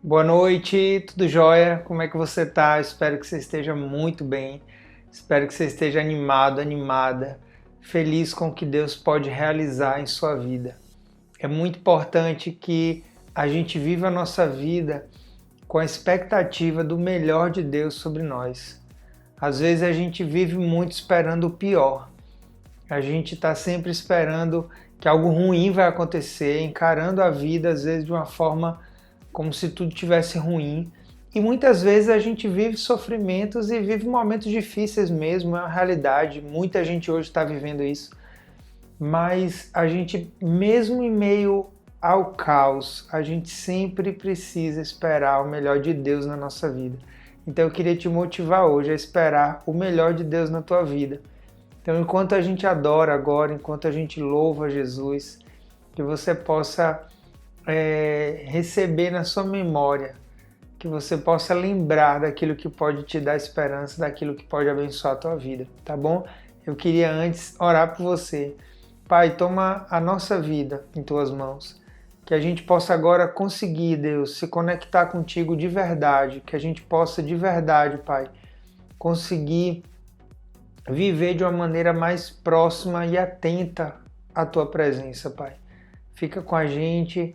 Boa noite, tudo jóia? Como é que você tá? Espero que você esteja muito bem. Espero que você esteja animado, animada, feliz com o que Deus pode realizar em sua vida. É muito importante que a gente viva a nossa vida com a expectativa do melhor de Deus sobre nós. Às vezes a gente vive muito esperando o pior. A gente está sempre esperando que algo ruim vai acontecer, encarando a vida às vezes de uma forma como se tudo tivesse ruim. E muitas vezes a gente vive sofrimentos e vive momentos difíceis mesmo, é uma realidade. Muita gente hoje está vivendo isso. Mas a gente, mesmo em meio ao caos, a gente sempre precisa esperar o melhor de Deus na nossa vida. Então eu queria te motivar hoje a esperar o melhor de Deus na tua vida. Então, enquanto a gente adora agora, enquanto a gente louva Jesus, que você possa receber na sua memória, que você possa lembrar daquilo que pode te dar esperança, daquilo que pode abençoar a tua vida, tá bom? Eu queria antes orar por você. Pai, toma a nossa vida em tuas mãos, que a gente possa agora conseguir, Deus, se conectar contigo de verdade, que a gente possa de verdade, Pai, conseguir viver de uma maneira mais próxima e atenta à tua presença, Pai. Fica com a gente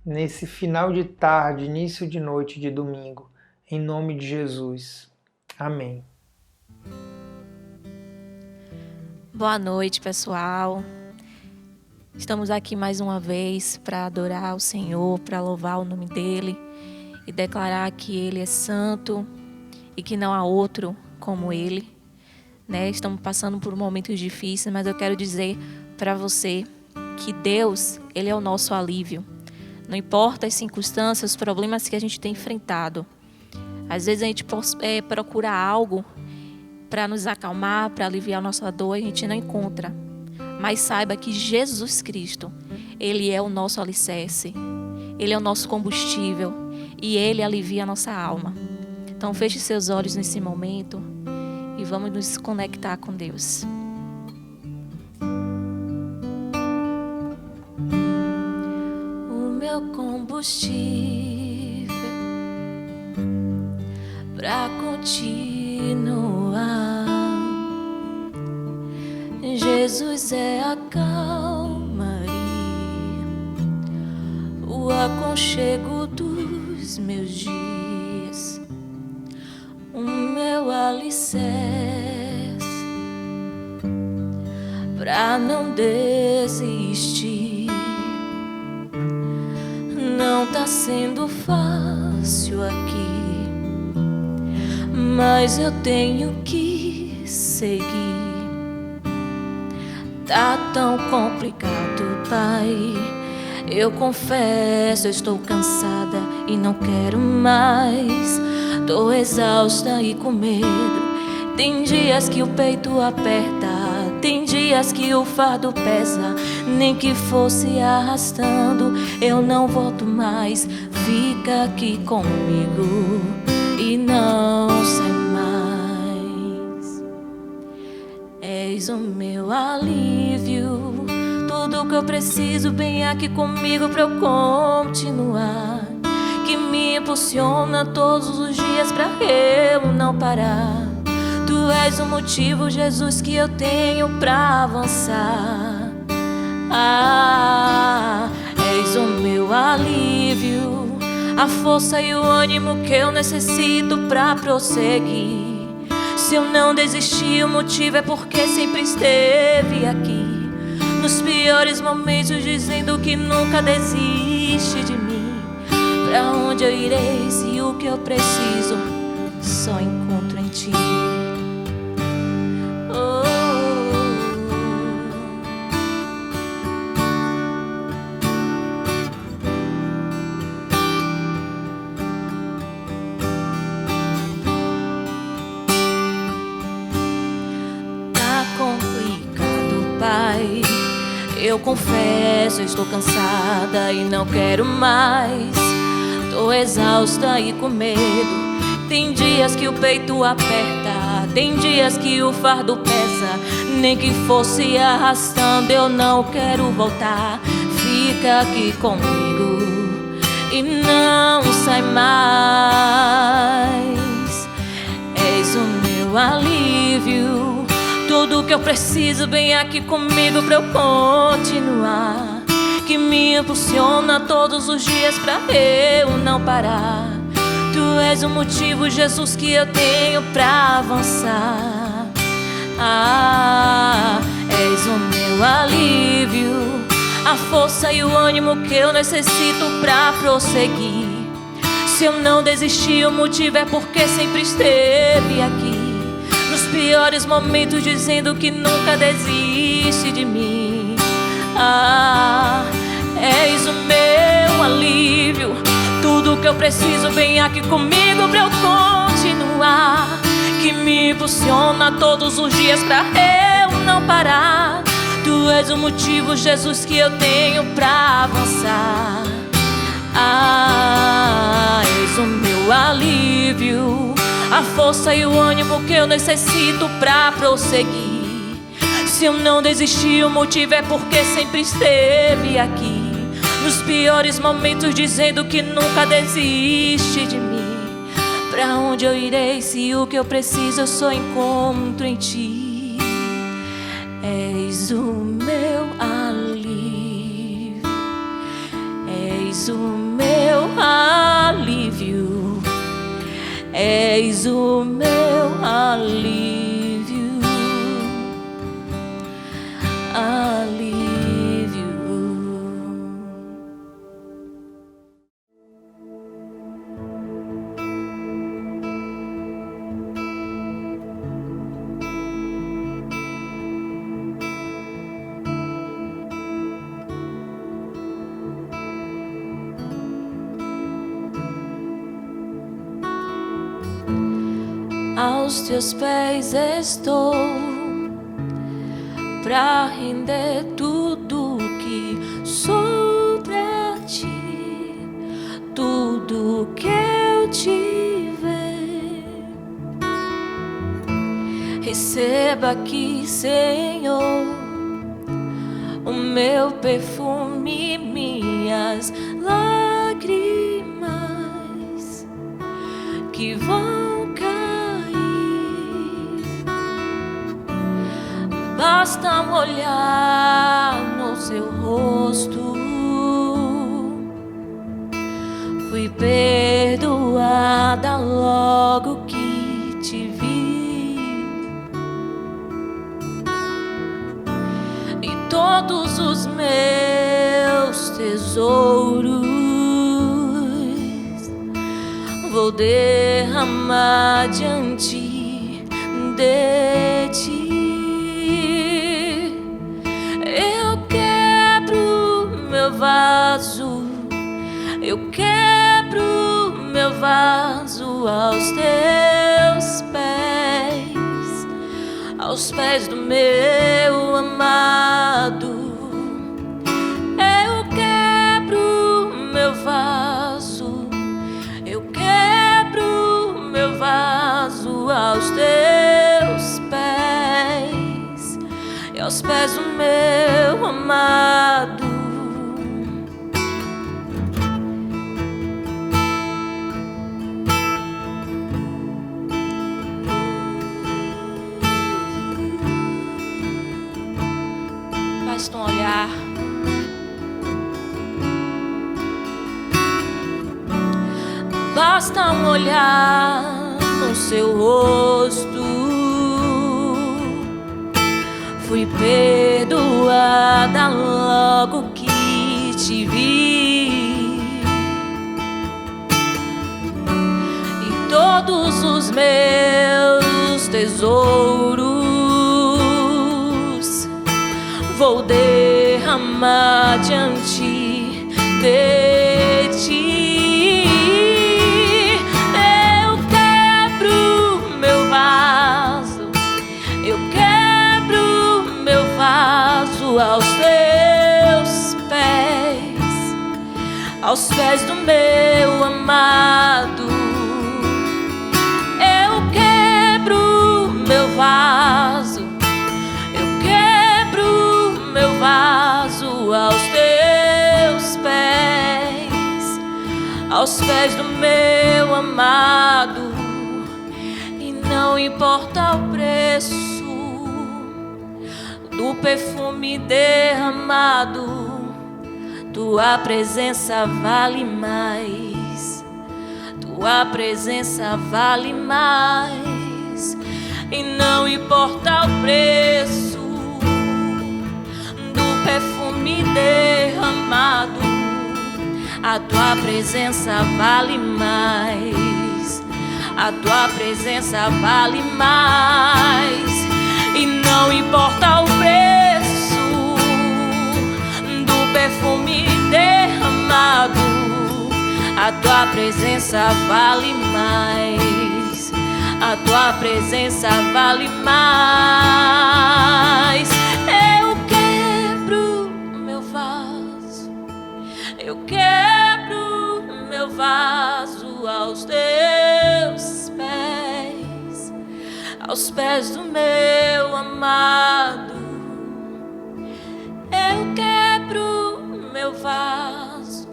nesse final de tarde, início de noite de domingo, em nome de Jesus. Amém. Boa noite, pessoal. Estamos aqui mais uma vez para adorar o Senhor, para louvar o nome dEle e declarar que Ele é santo e que não há outro como Ele. Estamos passando por momentos difíceis, mas eu quero dizer para você que Deus, Ele é o nosso alívio. Não importa as circunstâncias, os problemas que a gente tem enfrentado. Às vezes a gente procura algo para nos acalmar, para aliviar a nossa dor, e a gente não encontra. Mas saiba que Jesus Cristo, Ele é o nosso alicerce, Ele é o nosso combustível e Ele alivia a nossa alma. Então feche seus olhos nesse momento e vamos nos conectar com Deus. O meu combustível para continuar. Jesus é a calmaria, o aconchego dos meus dias, o meu alicerce pra não desistir. Não tá sendo fácil aqui, mas eu tenho que seguir. Tá tão complicado, Pai. Eu confesso, eu estou cansada e não quero mais. Tô exausta e com medo. Tem dias que o peito aperta, tem dias que o fardo pesa. Nem que fosse arrastando, eu não volto mais. Fica aqui comigo e não sai mais. És o meu alívio, tudo que eu preciso, vem aqui comigo pra eu continuar. Que me impulsiona todos os dias pra eu não parar. Tu és o motivo, Jesus, que eu tenho pra avançar. És o meu alívio, a força e o ânimo que eu necessito pra prosseguir. Se eu não desisti, o motivo é porque sempre esteve aqui. Nos piores momentos, dizendo que nunca desiste de mim. Pra onde eu irei se o que eu preciso só encontro em ti? Pai, eu confesso, eu estou cansada e não quero mais. Tô exausta e com medo. Tem dias que o peito aperta, tem dias que o fardo pesa. Nem que fosse arrastando, eu não quero voltar. Fica aqui comigo e não sai mais. És o meu alívio, tudo que eu preciso vem aqui comigo pra eu continuar, que me impulsiona todos os dias pra eu não parar. Tu és o motivo, Jesus, que eu tenho pra avançar. És o meu alívio, a força e o ânimo que eu necessito pra prosseguir. Se eu não desistir, o motivo é porque sempre esteve aqui, nos piores momentos, dizendo que nunca desiste de mim. És o meu alívio, tudo que eu preciso vem aqui comigo pra eu continuar, que me impulsiona todos os dias pra eu não parar. Tu és o motivo, Jesus, que eu tenho pra avançar. És o meu alívio, a força e o ânimo que eu necessito pra prosseguir. Se eu não desistir, o motivo é porque sempre esteve aqui, nos piores momentos, dizendo que nunca desiste de mim. Pra onde eu irei se o que eu preciso eu só encontro em ti? És o meu alívio, és o meu alívio, és o meu alívio, alívio. Aos teus pés estou, pra render tudo que sou pra ti, tudo que eu tiver. Receba aqui, Senhor, o meu perfume, minhas lágrimas que vão basta um olhar no seu rosto. Fui perdoada logo que te vi, e todos os meus tesouros vou derramar diante de ti. Vaso, eu quebro meu vaso aos teus pés, aos pés do meu amado. Eu quebro meu vaso, eu quebro meu vaso aos teus pés e aos pés do meu amado. Basta um olhar, basta um olhar no seu rosto. Fui perdoada logo que te vi, e todos os meus tesouros vou derramar diante de ti. Eu quebro meu vaso, eu quebro meu vaso aos teus pés, aos pés do meu amado. Eu quebro meu vaso, vaso aos teus pés, pés do meu amado, e não importa o preço do perfume derramado, tua presença vale mais, tua presença vale mais. E não importa o preço do perfume derramado, a tua presença vale mais, a tua presença vale mais. E não importa o preço do perfume derramado, a tua presença vale mais, a tua presença vale mais. Eu quebro meu vaso, eu quebro meu vaso aos teus pés, aos pés do meu amado. Eu quebro meu vaso,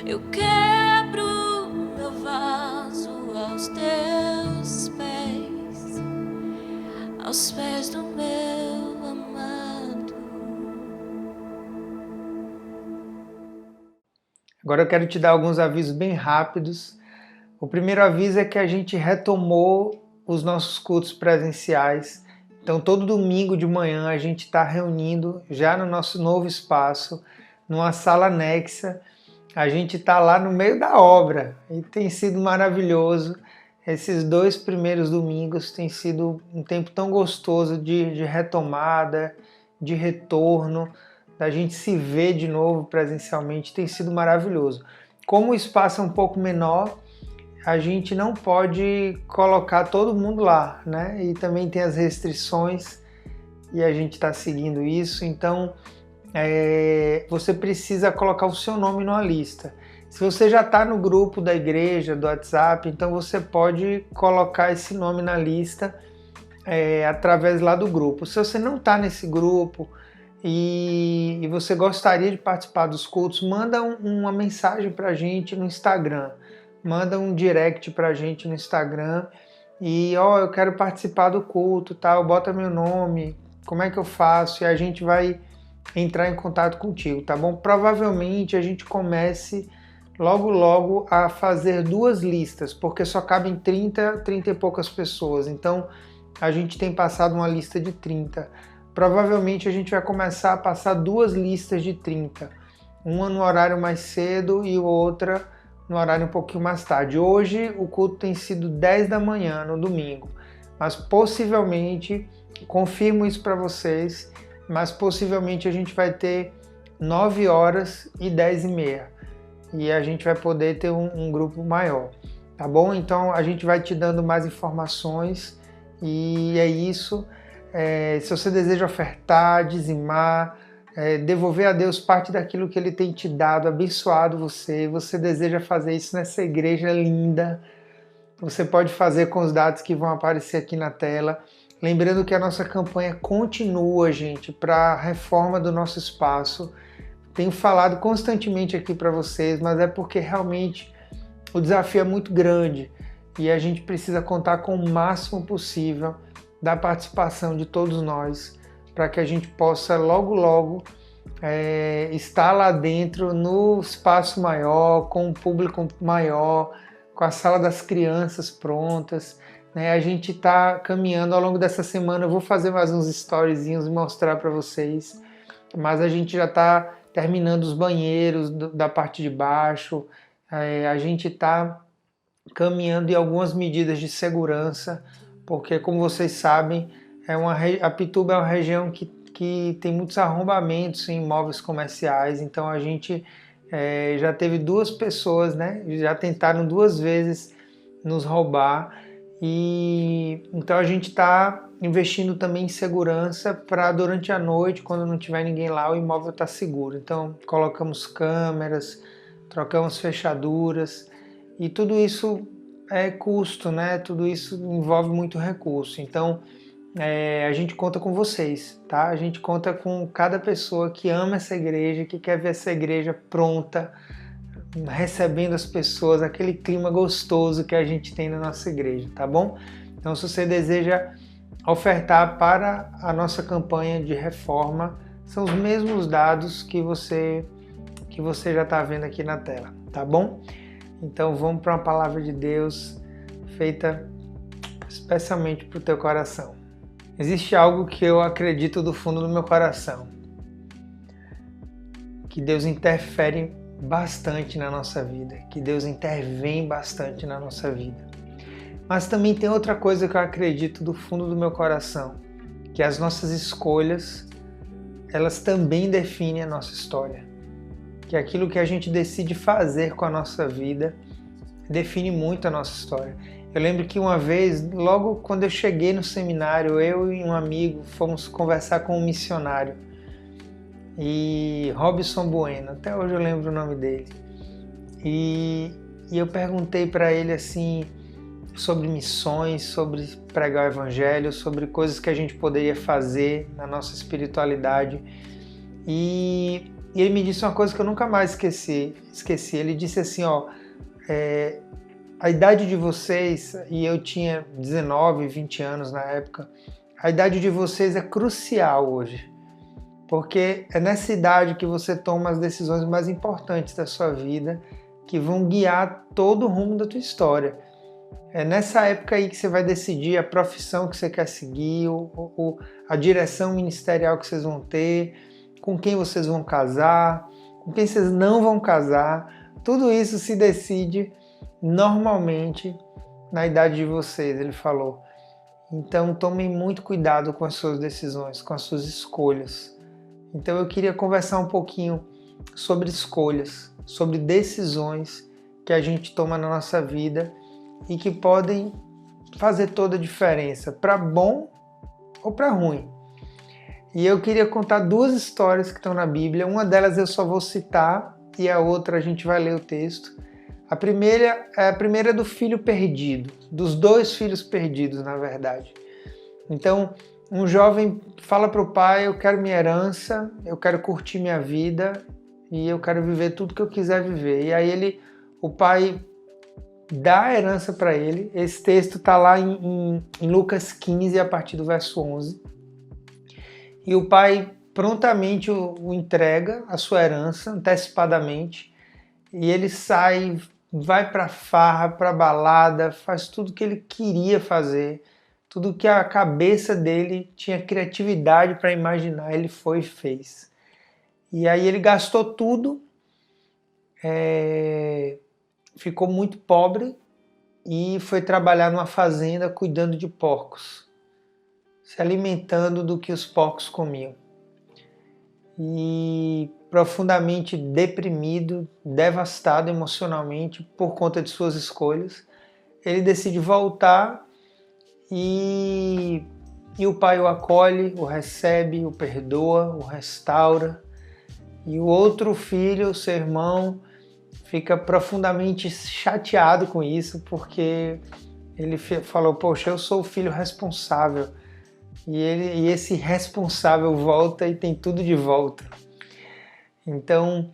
eu quebro meu vaso aos teus pés, aos pés do meu amado. Agora eu quero te dar alguns avisos bem rápidos. O primeiro aviso é que a gente retomou os nossos cultos presenciais. Então todo domingo de manhã a gente está reunindo já no nosso novo espaço, numa sala anexa. A gente está lá no meio da obra e tem sido maravilhoso. Esses 2 primeiros domingos tem sido um tempo tão gostoso de retomada, de retorno, da gente se ver de novo presencialmente, tem sido maravilhoso. Como o espaço é um pouco menor, a gente não pode colocar todo mundo lá, né? E também tem as restrições e a gente está seguindo isso, então você precisa colocar o seu nome numa lista. Se você já está no grupo da igreja, do WhatsApp, então você pode colocar esse nome na lista através lá do grupo. Se você não está nesse grupo e você gostaria de participar dos cultos, manda uma mensagem para a gente no Instagram. Manda um direct pra gente no Instagram e eu quero participar do culto, tal, bota meu nome, como é que eu faço? E a gente vai entrar em contato contigo, tá bom? Provavelmente a gente comece logo a fazer 2 listas, porque só cabem 30 e poucas pessoas, então a gente tem passado uma lista de 30. Provavelmente a gente vai começar a passar 2 listas de 30, uma no horário mais cedo e outra no horário um pouquinho mais tarde. Hoje o culto tem sido 10 da manhã no domingo, mas possivelmente, confirmo isso para vocês, mas possivelmente a gente vai ter 9 horas e 10 e meia e a gente vai poder ter um grupo maior, tá bom? Então a gente vai te dando mais informações e é isso. Se você deseja ofertar, dizimar, devolver a Deus parte daquilo que Ele tem te dado, abençoado você deseja fazer isso nessa igreja linda, você pode fazer com os dados que vão aparecer aqui na tela. Lembrando que a nossa campanha continua, gente, para a reforma do nosso espaço. Tenho falado constantemente aqui para vocês, mas é porque realmente o desafio é muito grande e a gente precisa contar com o máximo possível da participação de todos nós, para que a gente possa logo estar lá dentro no espaço maior, com um público maior, com a sala das crianças prontas, né? A gente está caminhando ao longo dessa semana, eu vou fazer mais uns storyzinhos e mostrar para vocês, mas a gente já está terminando os banheiros da parte de baixo, a gente está caminhando em algumas medidas de segurança, porque como vocês sabem, Apituba é uma região que tem muitos arrombamentos em imóveis comerciais, então a gente já teve 2 pessoas, né, já tentaram 2 vezes nos roubar, e então a gente está investindo também em segurança para durante a noite, quando não tiver ninguém lá, o imóvel está seguro. Então colocamos câmeras, trocamos fechaduras, e tudo isso é custo, né? Tudo isso envolve muito recurso. Então a gente conta com vocês, tá? A gente conta com cada pessoa que ama essa igreja, que quer ver essa igreja pronta, recebendo as pessoas, aquele clima gostoso que a gente tem na nossa igreja, tá bom? Então, se você deseja ofertar para a nossa campanha de reforma, são os mesmos dados que você já está vendo aqui na tela, tá bom? Então, vamos para uma palavra de Deus feita especialmente para o teu coração. Existe algo que eu acredito do fundo do meu coração, que Deus interfere bastante na nossa vida, que Deus intervém bastante na nossa vida. Mas também tem outra coisa que eu acredito do fundo do meu coração, que as nossas escolhas, elas também definem a nossa história. Que aquilo que a gente decide fazer com a nossa vida define muito a nossa história. Eu lembro que uma vez, logo quando eu cheguei no seminário, eu e um amigo fomos conversar com um missionário, e Robson Bueno, até hoje eu lembro o nome dele. E eu perguntei para ele assim sobre missões, sobre pregar o evangelho, sobre coisas que a gente poderia fazer na nossa espiritualidade. E ele me disse uma coisa que eu nunca mais esqueci. Ele disse assim, a idade de vocês, e eu tinha 19, 20 anos na época, a idade de vocês é crucial hoje, porque é nessa idade que você toma as decisões mais importantes da sua vida, que vão guiar todo o rumo da tua história. É nessa época aí que você vai decidir a profissão que você quer seguir, a direção ministerial que vocês vão ter, com quem vocês vão casar, com quem vocês não vão casar. Tudo isso se decide normalmente na idade de vocês, ele falou. Então tomem muito cuidado com as suas decisões, com as suas escolhas. Então eu queria conversar um pouquinho sobre escolhas, sobre decisões que a gente toma na nossa vida e que podem fazer toda a diferença, para bom ou para ruim. E eu queria contar duas histórias que estão na Bíblia. Uma delas eu só vou citar e a outra a gente vai ler o texto. A primeira é do filho perdido, dos dois filhos perdidos, na verdade. Então, um jovem fala para o pai, eu quero minha herança, eu quero curtir minha vida e eu quero viver tudo que eu quiser viver. E aí o pai dá a herança para ele. Esse texto está lá em Lucas 15, a partir do verso 11. E o pai prontamente o entrega, a sua herança, antecipadamente. E ele sai, vai para farra, para balada, faz tudo que ele queria fazer. Tudo que a cabeça dele tinha criatividade para imaginar, ele foi e fez. E aí ele gastou tudo, ficou muito pobre e foi trabalhar numa fazenda cuidando de porcos, se alimentando do que os porcos comiam. E profundamente deprimido, devastado emocionalmente por conta de suas escolhas, ele decide voltar e o pai o acolhe, o recebe, o perdoa, o restaura. E o outro filho, seu irmão, fica profundamente chateado com isso, porque ele falou, poxa, eu sou o filho responsável. E esse responsável volta e tem tudo de volta. Então,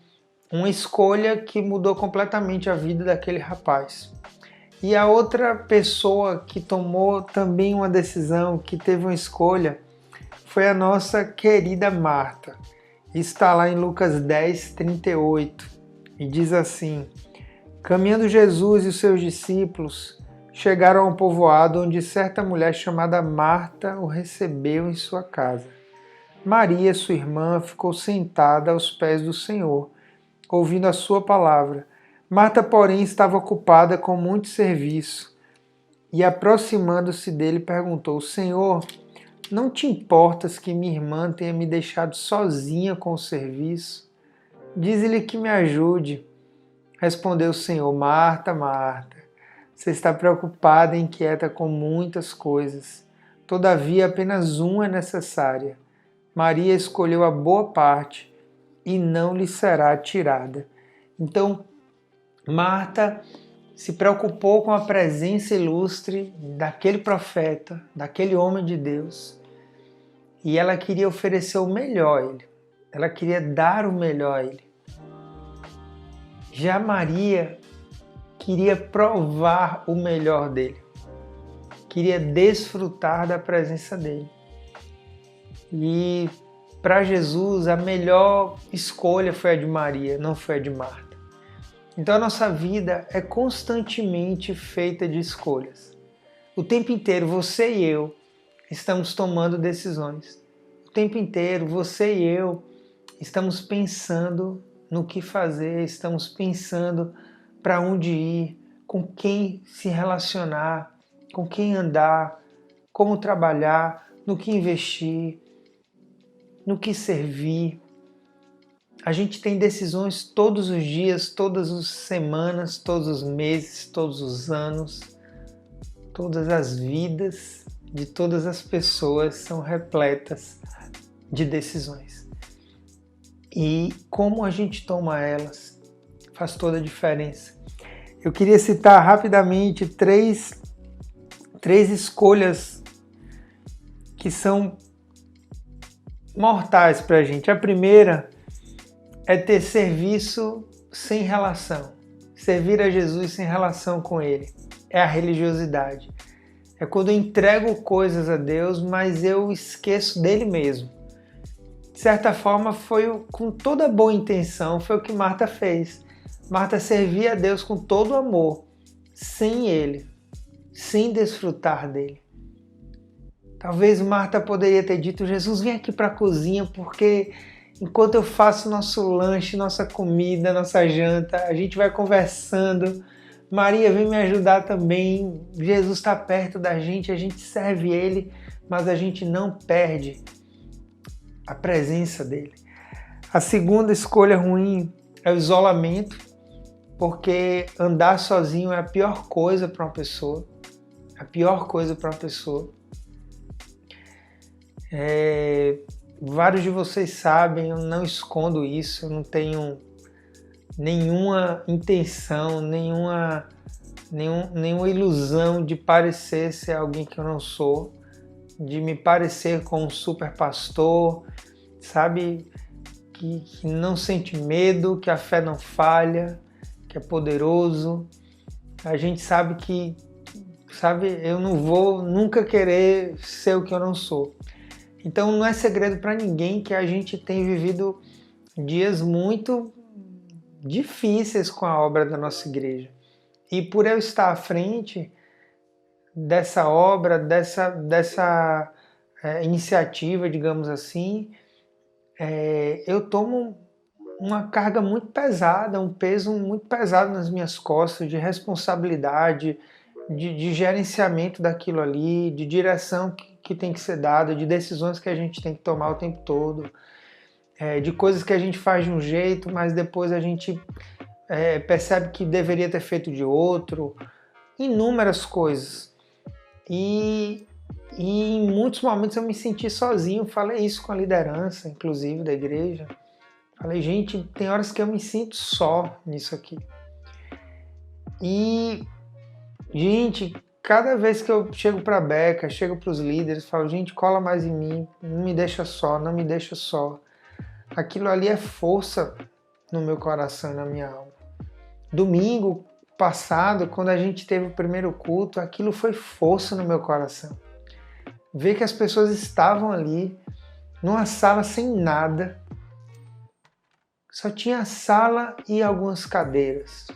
uma escolha que mudou completamente a vida daquele rapaz. E a outra pessoa que tomou também uma decisão, que teve uma escolha, foi a nossa querida Marta. Está lá em Lucas 10, 38, e diz assim: caminhando Jesus e os seus discípulos chegaram a um povoado onde certa mulher chamada Marta o recebeu em sua casa. Maria, sua irmã, ficou sentada aos pés do Senhor, ouvindo a sua palavra. Marta, porém, estava ocupada com muito serviço e, aproximando-se dele, perguntou: Senhor, não te importas que minha irmã tenha me deixado sozinha com o serviço? Dize-lhe que me ajude. Respondeu o Senhor: Marta, Marta, você está preocupada e inquieta com muitas coisas. Todavia, apenas uma é necessária. Maria escolheu a boa parte e não lhe será tirada. Então, Marta se preocupou com a presença ilustre daquele profeta, daquele homem de Deus, e ela queria oferecer o melhor a ele. Ela queria dar o melhor a ele. Já Maria queria provar o melhor dele, queria desfrutar da presença dele. E para Jesus a melhor escolha foi a de Maria, não foi a de Marta. Então a nossa vida é constantemente feita de escolhas. O tempo inteiro você e eu estamos tomando decisões. O tempo inteiro você e eu estamos pensando no que fazer, estamos pensando para onde ir, com quem se relacionar, com quem andar, como trabalhar, no que investir, no que servir. A gente tem decisões todos os dias, todas as semanas, todos os meses, todos os anos, todas as vidas de todas as pessoas são repletas de decisões. E como a gente toma elas faz toda a diferença. Eu queria citar rapidamente três escolhas que são mortais para a gente. A primeira é ter serviço sem relação. Servir a Jesus sem relação com Ele. É a religiosidade. É quando eu entrego coisas a Deus, mas eu esqueço dele mesmo. De certa forma, foi com toda boa intenção, foi o que Marta fez. Marta servia a Deus com todo amor, sem Ele, sem desfrutar dele. Talvez Marta poderia ter dito: Jesus, vem aqui para a cozinha, porque enquanto eu faço nosso lanche, nossa comida, nossa janta, a gente vai conversando. Maria, vem me ajudar também. Jesus está perto da gente, a gente serve Ele, mas a gente não perde a presença dele. A segunda escolha ruim é o isolamento, porque andar sozinho é a pior coisa para uma pessoa. A pior coisa para uma pessoa. Vários de vocês sabem, eu não escondo isso, eu não tenho nenhuma intenção, nenhuma ilusão de parecer ser alguém que eu não sou, de me parecer com um super pastor, sabe, que não sente medo, que a fé não falha, que é poderoso. A gente sabe que, eu não vou nunca querer ser o que eu não sou. Então não é segredo para ninguém que a gente tem vivido dias muito difíceis com a obra da nossa igreja. E por eu estar à frente dessa obra, dessa iniciativa, digamos assim, eu tomo uma carga muito pesada, um peso muito pesado nas minhas costas, de responsabilidade, de gerenciamento daquilo ali, de direção que tem que ser dada, de decisões que a gente tem que tomar o tempo todo, de coisas que a gente faz de um jeito, mas depois a gente percebe que deveria ter feito de outro, inúmeras coisas. E em muitos momentos eu me senti sozinho, falei isso com a liderança, inclusive, da igreja. Falei, gente, tem horas que eu me sinto só nisso aqui. E, gente, cada vez que eu chego para a Beca, chego para os líderes, falo, gente, cola mais em mim, não me deixa só, não me deixa só. Aquilo ali é força no meu coração e na minha alma. Domingo passado, quando a gente teve o primeiro culto, aquilo foi força no meu coração. Ver que as pessoas estavam ali, numa sala sem nada, só tinha a sala e algumas cadeiras.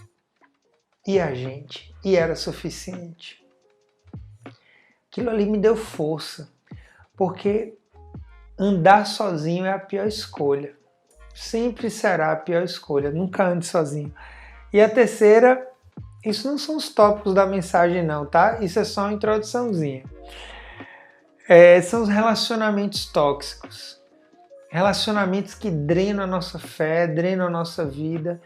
E a gente. E era suficiente. Aquilo ali me deu força. Porque andar sozinho é a pior escolha. Sempre será a pior escolha. Nunca ande sozinho. E a terceira, isso não são os tópicos da mensagem não, tá? Isso é só uma introduçãozinha. São os relacionamentos tóxicos. Relacionamentos que drenam a nossa fé, drenam a nossa vida.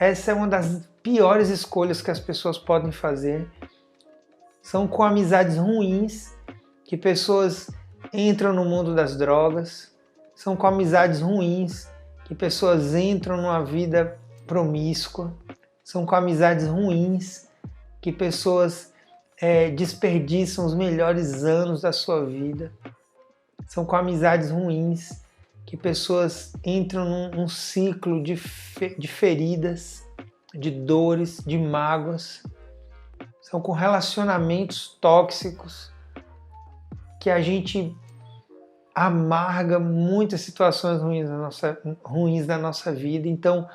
Essa é uma das piores escolhas que as pessoas podem fazer. São com amizades ruins, que pessoas entram no mundo das drogas. São com amizades ruins, que pessoas entram numa vida promíscua. São com amizades ruins, que pessoas desperdiçam os melhores anos da sua vida. São com amizades ruins, que pessoas entram num ciclo de feridas, de dores, de mágoas. São com relacionamentos tóxicos que a gente amarga muitas situações ruins na nossa vida. Então,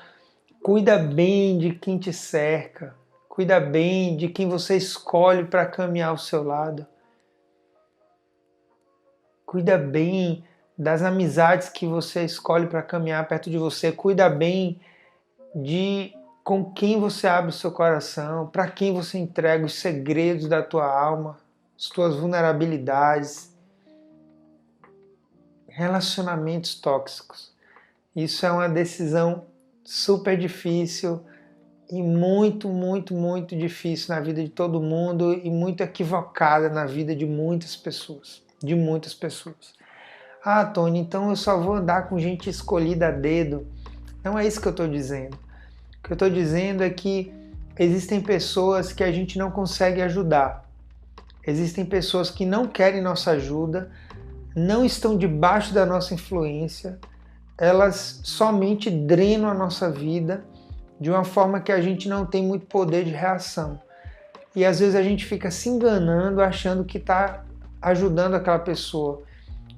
cuida bem de quem te cerca, cuida bem de quem você escolhe para caminhar ao seu lado. Cuida bem das amizades que você escolhe para caminhar perto de você. Cuida bem de com quem você abre o seu coração, para quem você entrega os segredos da tua alma, as tuas vulnerabilidades. Relacionamentos tóxicos. Isso é uma decisão super difícil e muito, muito, muito difícil na vida de todo mundo e muito equivocada na vida de muitas pessoas. Ah, Tony, então eu só vou andar com gente escolhida a dedo. Não é isso que eu estou dizendo. O que eu estou dizendo é que existem pessoas que a gente não consegue ajudar. Existem pessoas que não querem nossa ajuda, não estão debaixo da nossa influência, elas somente drenam a nossa vida de uma forma que a gente não tem muito poder de reação. E às vezes a gente fica se enganando, achando que está ajudando aquela pessoa,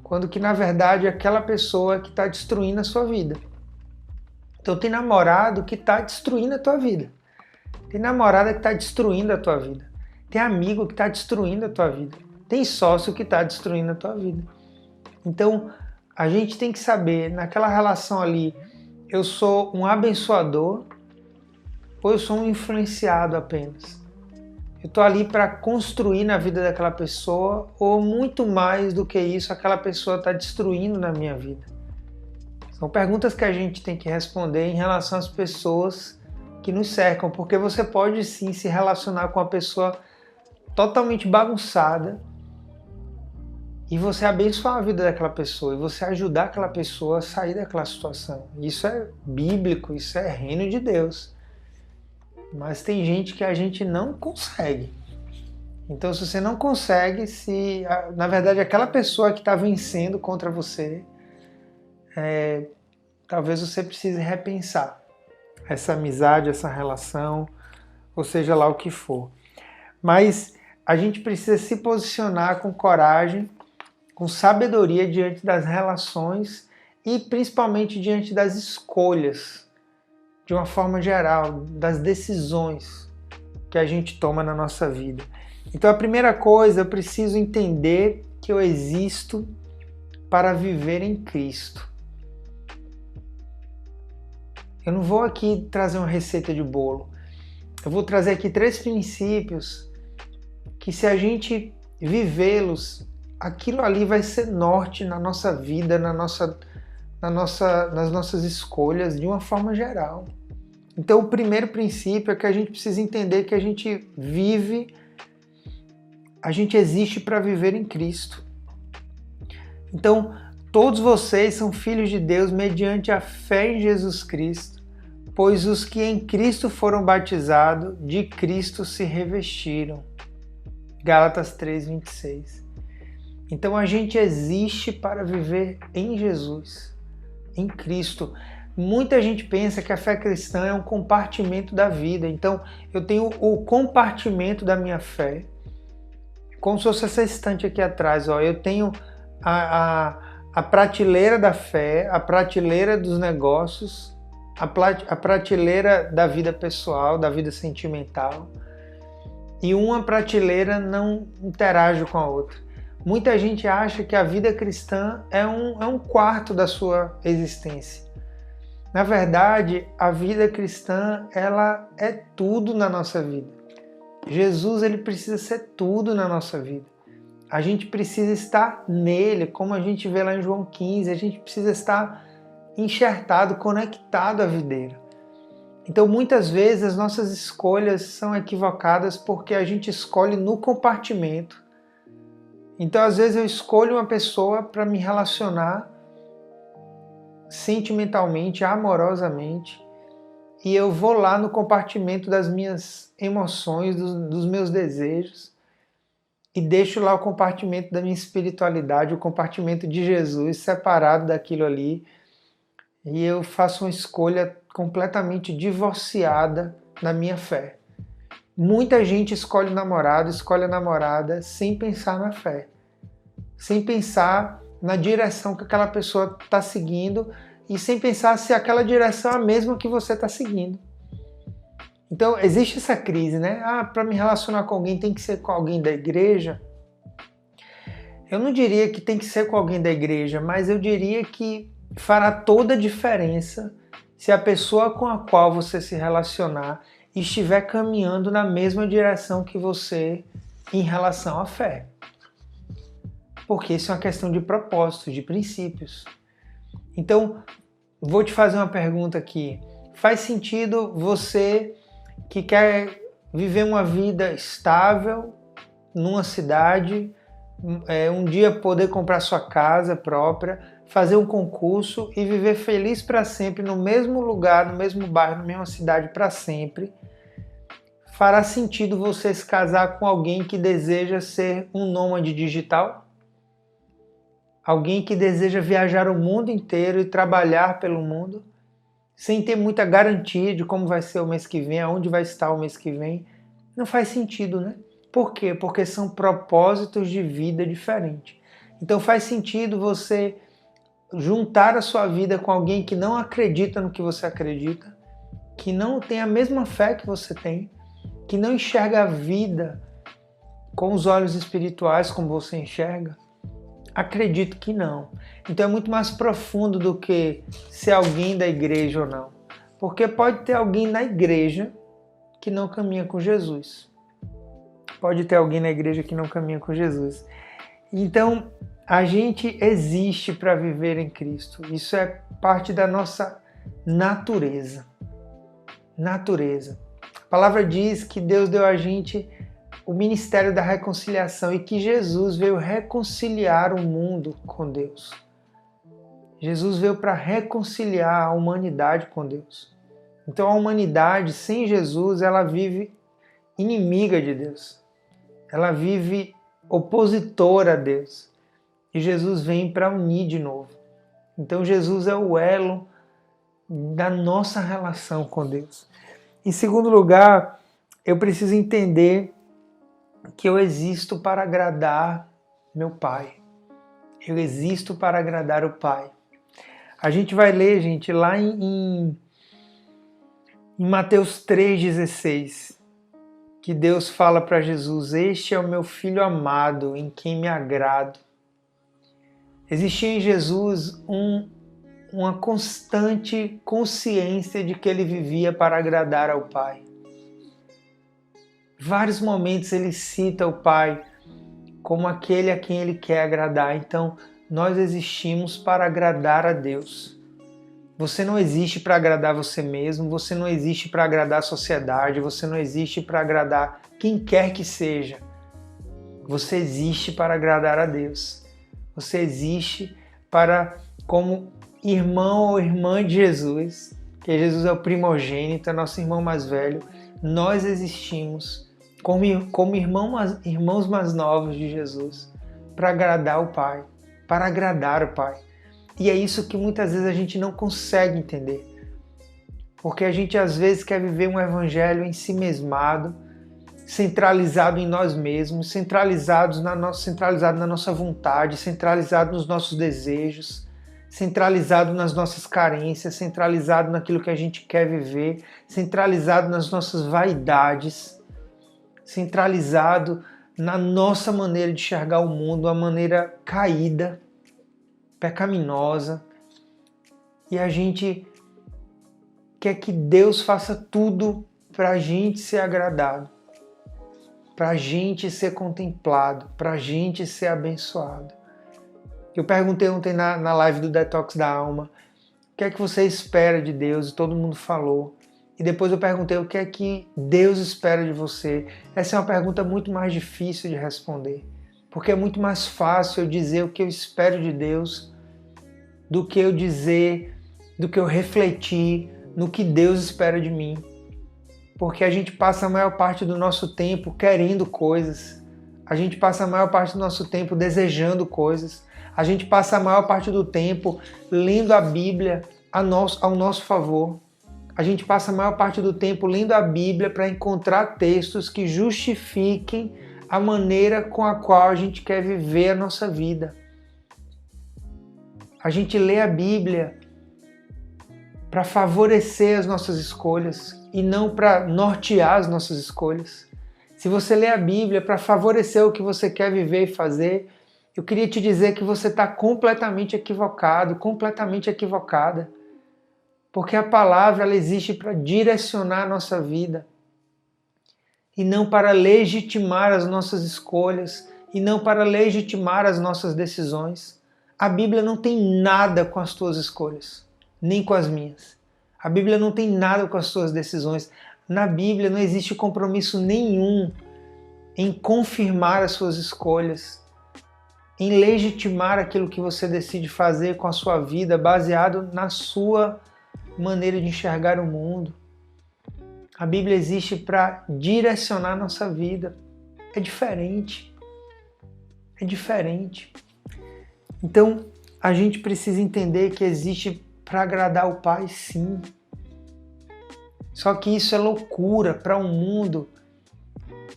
quando que na verdade é aquela pessoa que está destruindo a sua vida. Então tem namorado que está destruindo a tua vida, tem namorada que está destruindo a tua vida, tem amigo que está destruindo a tua vida, tem sócio que está destruindo a tua vida. Então a gente tem que saber, naquela relação ali, eu sou um abençoador ou eu sou um influenciado apenas? Eu estou ali para construir na vida daquela pessoa ou muito mais do que isso, aquela pessoa está destruindo na minha vida? São perguntas que a gente tem que responder em relação às pessoas que nos cercam, porque você pode sim se relacionar com uma pessoa totalmente bagunçada e você abençoar a vida daquela pessoa e você ajudar aquela pessoa a sair daquela situação. Isso é bíblico, isso é reino de Deus. Mas tem gente que a gente não consegue. Então, se você não consegue, na verdade aquela pessoa que está vencendo contra você, talvez você precise repensar essa amizade, essa relação, ou seja lá o que for. Mas a gente precisa se posicionar com coragem, com sabedoria diante das relações e principalmente diante das escolhas, de uma forma geral, das decisões que a gente toma na nossa vida. Então a primeira coisa, eu preciso entender que eu existo para viver em Cristo. Eu não vou aqui trazer uma receita de bolo. Eu vou trazer aqui 3 princípios que, se a gente vivê-los, aquilo ali vai ser norte na nossa vida, nas nossas escolhas, de uma forma geral. Então, o primeiro princípio é que a gente precisa entender que a gente existe para viver em Cristo. Então, todos vocês são filhos de Deus mediante a fé em Jesus Cristo, pois os que em Cristo foram batizados, de Cristo se revestiram. Gálatas 3:26. Então a gente existe para viver em Jesus, em Cristo. Muita gente pensa que a fé cristã é um compartimento da vida. Então eu tenho o compartimento da minha fé, como se fosse essa estante aqui atrás. Eu tenho a prateleira da fé, a prateleira dos negócios, a prateleira da vida pessoal, da vida sentimental, e uma prateleira não interage com a outra. Muita gente acha que a vida cristã é um quarto da sua existência. Na verdade, a vida cristã, ela é tudo na nossa vida. Jesus, ele precisa ser tudo na nossa vida. A gente precisa estar nele, como a gente vê lá em João 15, a gente precisa estar enxertado, conectado à videira. Então, muitas vezes, as nossas escolhas são equivocadas porque a gente escolhe no compartimento. Então, às vezes, eu escolho uma pessoa para me relacionar sentimentalmente, amorosamente, e eu vou lá no compartimento das minhas emoções, dos meus desejos, e deixo lá o compartimento da minha espiritualidade, o compartimento de Jesus separado daquilo ali, e eu faço uma escolha completamente divorciada na minha fé. Muita gente escolhe o namorado, escolhe a namorada sem pensar na fé, sem pensar na direção que aquela pessoa está seguindo e sem pensar se aquela direção é a mesma que você está seguindo. Então, existe essa crise, né? Para me relacionar com alguém tem que ser com alguém da igreja. Eu não diria que tem que ser com alguém da igreja, mas eu diria que fará toda a diferença se a pessoa com a qual você se relacionar estiver caminhando na mesma direção que você em relação à fé. Porque isso é uma questão de propósitos, de princípios. Então, vou te fazer uma pergunta aqui. Faz sentido você que quer viver uma vida estável numa cidade, um dia poder comprar sua casa própria, fazer um concurso e viver feliz para sempre no mesmo lugar, no mesmo bairro, na mesma cidade para sempre? Fará sentido você se casar com alguém que deseja ser um nômade digital? Alguém que deseja viajar o mundo inteiro e trabalhar pelo mundo, sem ter muita garantia de como vai ser o mês que vem, aonde vai estar o mês que vem? Não faz sentido, né? Por quê? Porque são propósitos de vida diferentes. Então faz sentido você juntar a sua vida com alguém que não acredita no que você acredita, que não tem a mesma fé que você tem, que não enxerga a vida com os olhos espirituais como você enxerga? Acredito que não. Então é muito mais profundo do que ser alguém da igreja ou não. Porque pode ter alguém na igreja que não caminha com Jesus. Pode ter alguém na igreja que não caminha com Jesus. Então, a gente existe para viver em Cristo. Isso é parte da nossa natureza. Natureza. A palavra diz que Deus deu a gente o ministério da reconciliação e que Jesus veio reconciliar o mundo com Deus. Jesus veio para reconciliar a humanidade com Deus. Então a humanidade sem Jesus, ela vive inimiga de Deus. Ela vive opositora a Deus. E Jesus vem para unir de novo. Então Jesus é o elo da nossa relação com Deus. Em segundo lugar, eu preciso entender que eu existo para agradar meu Pai. Eu existo para agradar o Pai. A gente vai ler, gente, lá em Mateus 3,16, que Deus fala para Jesus: este é o meu Filho amado, em quem me agrado. Existia em Jesus uma constante consciência de que ele vivia para agradar ao Pai. Vários momentos ele cita o Pai como aquele a quem ele quer agradar. Então, nós existimos para agradar a Deus. Você não existe para agradar você mesmo, você não existe para agradar a sociedade, você não existe para agradar quem quer que seja. Você existe para agradar a Deus. Você existe para, como irmão ou irmã de Jesus, que Jesus é o primogênito, é nosso irmão mais velho, nós existimos como irmãos mais novos de Jesus, para agradar o Pai, para agradar o Pai. E é isso que muitas vezes a gente não consegue entender, porque a gente às vezes quer viver um evangelho em si mesmado, centralizado em nós mesmos, centralizado na nossa vontade, centralizado nos nossos desejos, centralizado nas nossas carências, centralizado naquilo que a gente quer viver, centralizado nas nossas vaidades, centralizado na nossa maneira de enxergar o mundo, uma maneira caída, pecaminosa. E a gente quer que Deus faça tudo para a gente ser agradado, para a gente ser contemplado, para a gente ser abençoado. Eu perguntei ontem na live do Detox da Alma, o que é que você espera de Deus? E todo mundo falou. E depois eu perguntei o que é que Deus espera de você. Essa é uma pergunta muito mais difícil de responder, porque é muito mais fácil eu dizer o que eu espero de Deus do que eu refletir no que Deus espera de mim. Porque a gente passa a maior parte do nosso tempo querendo coisas, a gente passa a maior parte do nosso tempo desejando coisas, a gente passa a maior parte do tempo lendo a Bíblia ao nosso favor, a gente passa a maior parte do tempo lendo a Bíblia para encontrar textos que justifiquem a maneira com a qual a gente quer viver a nossa vida. A gente lê a Bíblia para favorecer as nossas escolhas e não para nortear as nossas escolhas. Se você lê a Bíblia para favorecer o que você quer viver e fazer, eu queria te dizer que você está completamente equivocado, completamente equivocada. Porque a palavra ela existe para direcionar a nossa vida e não para legitimar as nossas escolhas e não para legitimar as nossas decisões. A Bíblia não tem nada com as tuas escolhas, nem com as minhas. A Bíblia não tem nada com as tuas decisões. Na Bíblia não existe compromisso nenhum em confirmar as suas escolhas, em legitimar aquilo que você decide fazer com a sua vida, baseado na sua maneira de enxergar o mundo. A Bíblia existe para direcionar a nossa vida. É diferente. É diferente. Então, a gente precisa entender que existe para agradar o Pai, sim. Só que isso é loucura para um mundo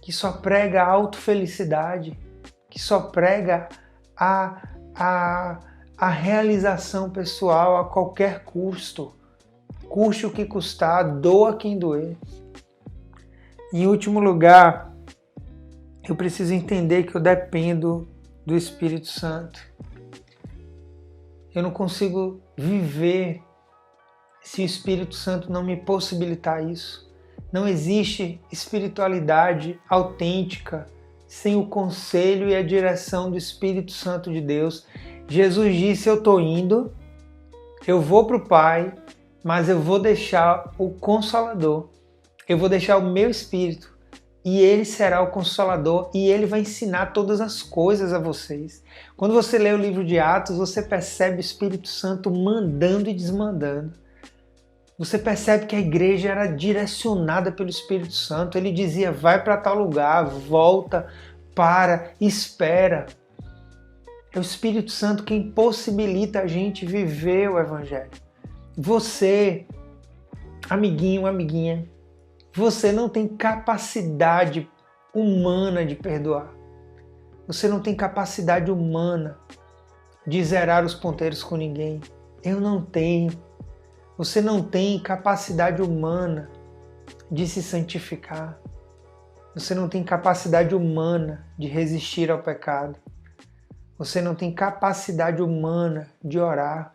que só prega a autofelicidade, que só prega a realização pessoal a qualquer custo. Custe o que custar, doa quem doer. Em último lugar, eu preciso entender que eu dependo do Espírito Santo. Eu não consigo viver se o Espírito Santo não me possibilitar isso. Não existe espiritualidade autêntica sem o conselho e a direção do Espírito Santo de Deus. Jesus disse, eu estou indo, eu vou para o Pai, mas eu vou deixar o Consolador, eu vou deixar o meu Espírito, e Ele será o Consolador, e Ele vai ensinar todas as coisas a vocês. Quando você lê o livro de Atos, você percebe o Espírito Santo mandando e desmandando. Você percebe que a igreja era direcionada pelo Espírito Santo. Ele dizia, vai para tal lugar, volta, para, espera. É o Espírito Santo quem possibilita a gente viver o Evangelho. Você, amiguinho, amiguinha, você não tem capacidade humana de perdoar. Você não tem capacidade humana de zerar os ponteiros com ninguém. Eu não tenho. Você não tem capacidade humana de se santificar. Você não tem capacidade humana de resistir ao pecado. Você não tem capacidade humana de orar.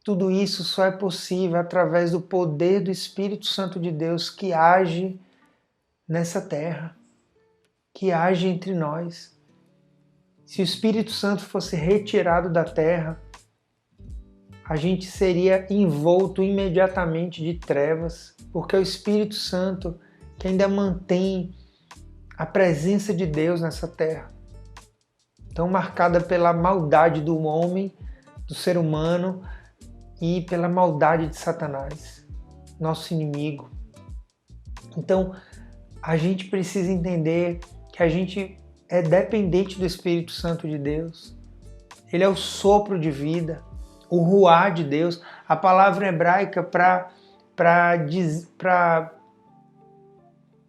Tudo isso só é possível através do poder do Espírito Santo de Deus que age nessa terra, que age entre nós. Se o Espírito Santo fosse retirado da terra, a gente seria envolto imediatamente de trevas, porque é o Espírito Santo que ainda mantém a presença de Deus nessa terra, tão marcada pela maldade do homem, do ser humano, e pela maldade de Satanás, nosso inimigo. Então, a gente precisa entender que a gente é dependente do Espírito Santo de Deus. Ele é o sopro de vida, o ruá de Deus. A palavra hebraica para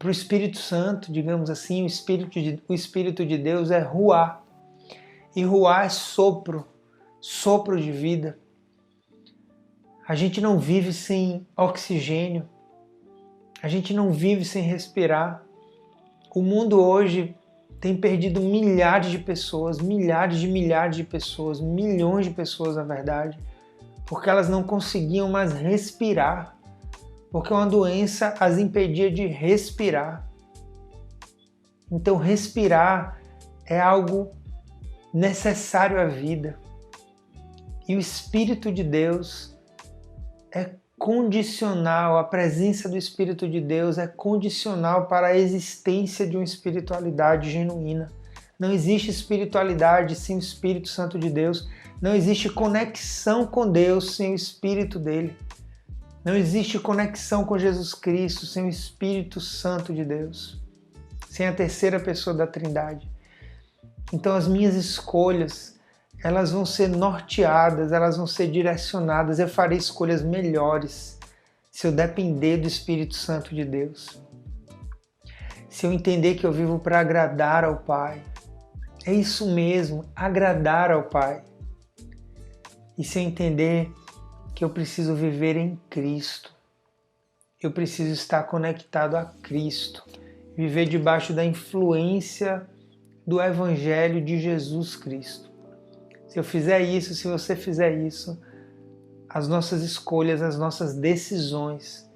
o Espírito Santo, digamos assim, o Espírito de Deus é ruá. E ruá é sopro de vida. A gente não vive sem oxigênio. A gente não vive sem respirar. O mundo hoje tem perdido milhares de pessoas, milhares de pessoas, milhões de pessoas, na verdade, porque elas não conseguiam mais respirar, porque uma doença as impedia de respirar. Então, respirar é algo necessário à vida. E o Espírito de Deus é condicional, a presença do Espírito de Deus é condicional para a existência de uma espiritualidade genuína. Não existe espiritualidade sem o Espírito Santo de Deus. Não existe conexão com Deus sem o Espírito dele. Não existe conexão com Jesus Cristo sem o Espírito Santo de Deus, sem a terceira pessoa da Trindade. Então as minhas escolhas, elas vão ser norteadas, elas vão ser direcionadas, eu farei escolhas melhores se eu depender do Espírito Santo de Deus, se eu entender que eu vivo para agradar ao Pai, é isso mesmo, agradar ao Pai. E se eu entender que eu preciso viver em Cristo, eu preciso estar conectado a Cristo, viver debaixo da influência do Evangelho de Jesus Cristo. Se eu fizer isso, se você fizer isso, as nossas escolhas, as nossas decisões,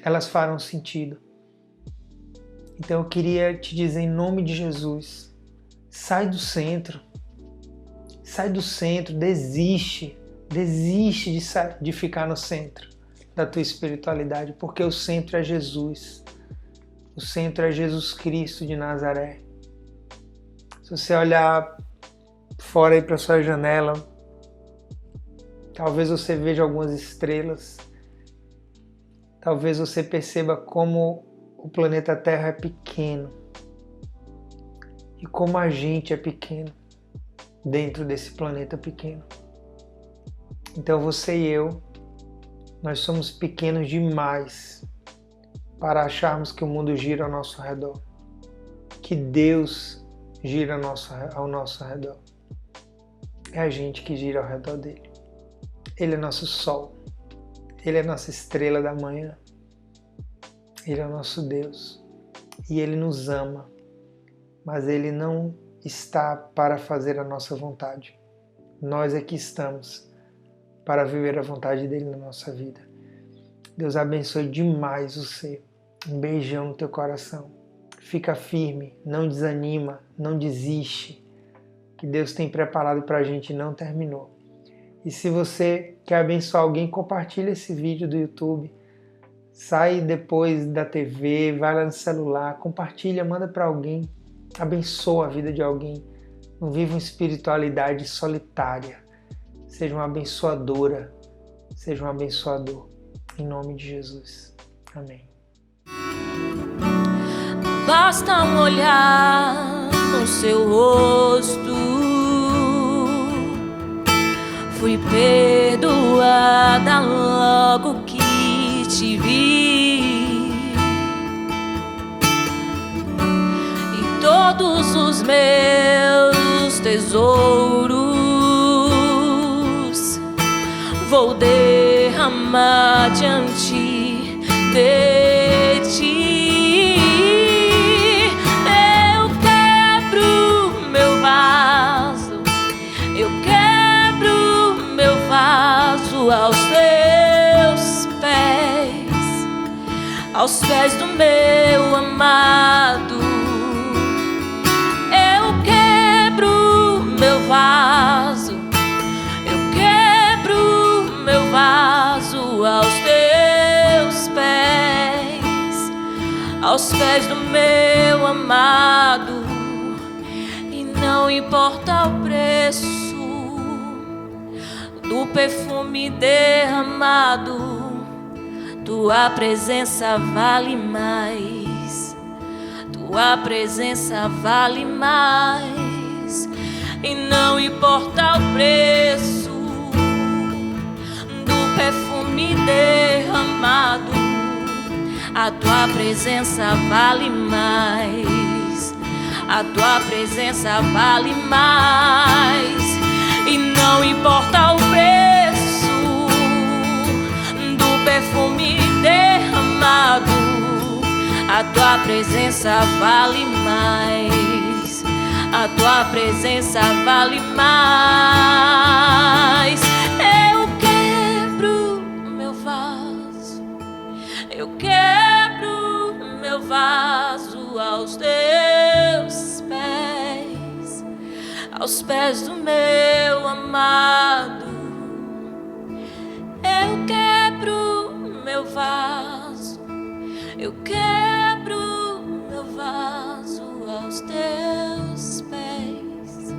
elas farão sentido. Então eu queria te dizer em nome de Jesus, sai do centro, desiste de ficar no centro da tua espiritualidade, porque o centro é Jesus, o centro é Jesus Cristo de Nazaré. Se você olhar fora aí para sua janela, talvez você veja algumas estrelas, talvez você perceba como o planeta Terra é pequeno e como a gente é pequeno dentro desse planeta pequeno. Então você e eu, nós somos pequenos demais para acharmos que o mundo gira ao nosso redor, que Deus gira ao nosso redor. É a gente que gira ao redor dele. Ele é nosso sol, ele é nossa estrela da manhã, ele é o nosso Deus e ele nos ama, mas ele não está para fazer a nossa vontade. Nós aqui estamos para viver a vontade dele na nossa vida. Deus abençoe demais você. Um beijão no teu coração. Fica firme, não desanima, não desiste. O que Deus tem preparado para a gente não terminou. E se você quer abençoar alguém, compartilha esse vídeo do YouTube. Sai depois da TV, vai lá no celular, compartilha, manda para alguém. Abençoa a vida de alguém. Não viva uma espiritualidade solitária. Seja uma abençoadora, seja um abençoador. Em nome de Jesus. Amém. Basta um olhar no seu rosto, fui perdoada logo que te vi, e todos os meus tesouros vou derramar diante de ti. Eu quebro meu vaso, eu quebro meu vaso aos teus pés do meu amado. Eu quebro meu vaso, vaso aos pés do meu amado, e não importa o preço do perfume derramado, tua presença vale mais, tua presença vale mais, e não importa o preço perfume derramado, a tua presença vale mais, a tua presença vale mais, e não importa o preço do perfume derramado, a tua presença vale mais, a tua presença vale mais. Eu quebro meu vaso aos pés do meu amado. Eu quebro meu vaso, eu quebro meu vaso aos teus pés